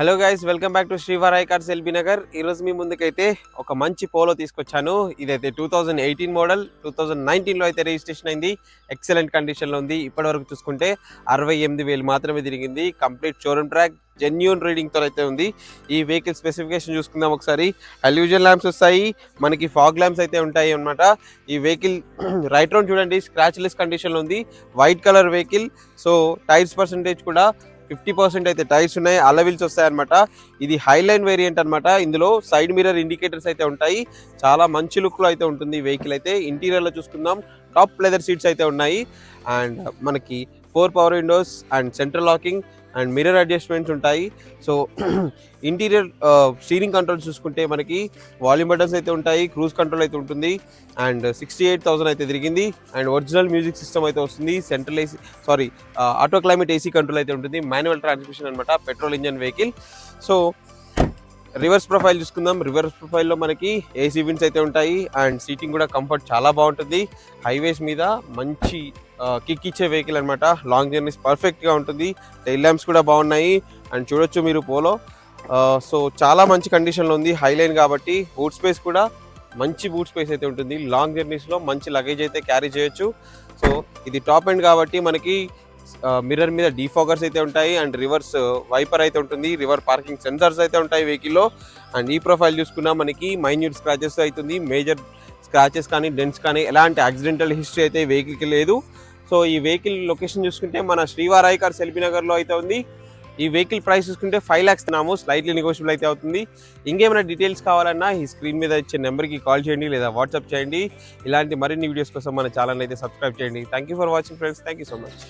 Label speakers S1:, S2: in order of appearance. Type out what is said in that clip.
S1: Hello guys, welcome back to శ్రీవారాయ్ cars LB Nagar. ఈరోజు మీ ముందుకైతే ఒక మంచి పోలో తీసుకొచ్చాను. ఇదైతే 2018 మోడల్, 2019లో అయితే రిజిస్ట్రేషన్ అయింది. ఎక్సలెంట్ కండిషన్లో ఉంది. ఇప్పటివరకు చూసుకుంటే 68,000 మాత్రమే తిరిగింది. కంప్లీట్ షోరూమ్ ట్రాక్, జెన్యూన్ రీడింగ్తో అయితే ఉంది. ఈ వెహికల్ స్పెసిఫికేషన్ చూసుకుందాం ఒకసారి. హల్యూజన్ ల్యాంప్స్ వస్తాయి, మనకి ఫాగ్ ల్యాంప్స్ అయితే ఉంటాయి అనమాట. ఈ వెహికల్ రైట్ రౌండ్ చూడండి, స్క్రాచ్ లెస్ కండిషన్లో ఉంది. White colour vehicle. So tyres percentage కూడా 50% అయితే టైర్స్ ఉన్నాయి. అలవిల్స్ వస్తాయి అనమాట. ఇది హైలైన్ వేరియంట్ అనమాట. ఇందులో సైడ్ మిర్రర్ ఇండికేటర్స్ అయితే ఉంటాయి. చాలా మంచి లుక్ లో అయితే ఉంటుంది ఈ వెహికల్ అయితే. ఇంటీరియర్ లో చూసుకుందాం, టాప్ లెదర్ సీట్స్ అయితే ఉన్నాయి. అండ్ మనకి 4 power Windows and central locking and mirror adjustments ఉంటాయి. సో ఇంటీరియర్ స్టీరింగ్ కంట్రోల్ చూసుకుంటే మనకి వాల్యూమ్ బటన్స్ అయితే ఉంటాయి, క్రూజ్ కంట్రోల్ అయితే ఉంటుంది. అండ్ 68,000 అయితే తిరిగింది. అండ్ ఒరిజినల్ మ్యూజిక్ సిస్టమ్ అయితే వస్తుంది. Central AC auto climate AC control అయితే ఉంటుంది. మాన్యువల్ ట్రాన్స్మిషన్ అనమాట, petrol engine vehicle. So reverse profile చూసుకుందాం. రివర్స్ ప్రొఫైల్లో మనకి ఏసీ విండ్స్ అయితే ఉంటాయి. అండ్ సీటింగ్ కూడా కంఫర్ట్ చాలా బాగుంటుంది. హైవేస్ మీద మంచి కిక్ ఇచ్చే వెహికల్ అనమాట. లాంగ్ జర్నీస్ పర్ఫెక్ట్గా ఉంటుంది. టైల్ ల్యాంప్స్ కూడా బాగున్నాయి. అండ్ చూడొచ్చు మీరు పోలో. సో చాలా మంచి కండిషన్లో ఉంది, హైలైన్ కాబట్టి. బూట్ స్పేస్ కూడా మంచి బూట్ స్పేస్ అయితే ఉంటుంది. లాంగ్ జర్నీస్లో మంచి లగేజ్ అయితే క్యారీ చేయొచ్చు. సో ఇది టాప్ ఎండ్ కాబట్టి మనకి మిర్రర్ మీద డీఫాగర్స్ అయితే ఉంటాయి. అండ్ రివర్స్ వైపర్ అయితే ఉంటుంది. రివర్ పార్కింగ్ సెన్సర్స్ అయితే ఉంటాయి వెహికల్లో. అండ్ ఈ ప్రొఫైల్ చూసుకున్నా మనకి మైన్యూట్ స్క్రాచెస్ అవుతుంది. మేజర్ స్క్రాచెస్ కానీ డెంట్స్ కానీ ఎలాంటి యాక్సిడెంటల్ హిస్టరీ అయితే ఈ వెహికల్కి లేదు. సో ఈ వెహికల్ లొకేషన్ చూసుకుంటే మన శ్రీవారాయ్ కార్స్ ఎల్బీ నగర్లో అయితే ఉంది. ఈ వెహికల్ ప్రైస్ చూసుకుంటే 5 lakhs తిన్నాము. స్లైట్లీ నెగోషియబుల్ అయితే అవుతుంది. ఇంకేమైనా డీటెయిల్స్ కావాలన్నా ఈ స్క్రీన్ మీద ఇచ్చే నెంబర్కి కాల్ చేయండి లేదా వాట్సాప్ చేయండి. ఇలాంటి మరిన్ని వీడియోస్ కోసం మన ఛానల్ అయితే సబ్స్క్రైబ్ చేయండి. Thank you for watching friends. Thank you so much.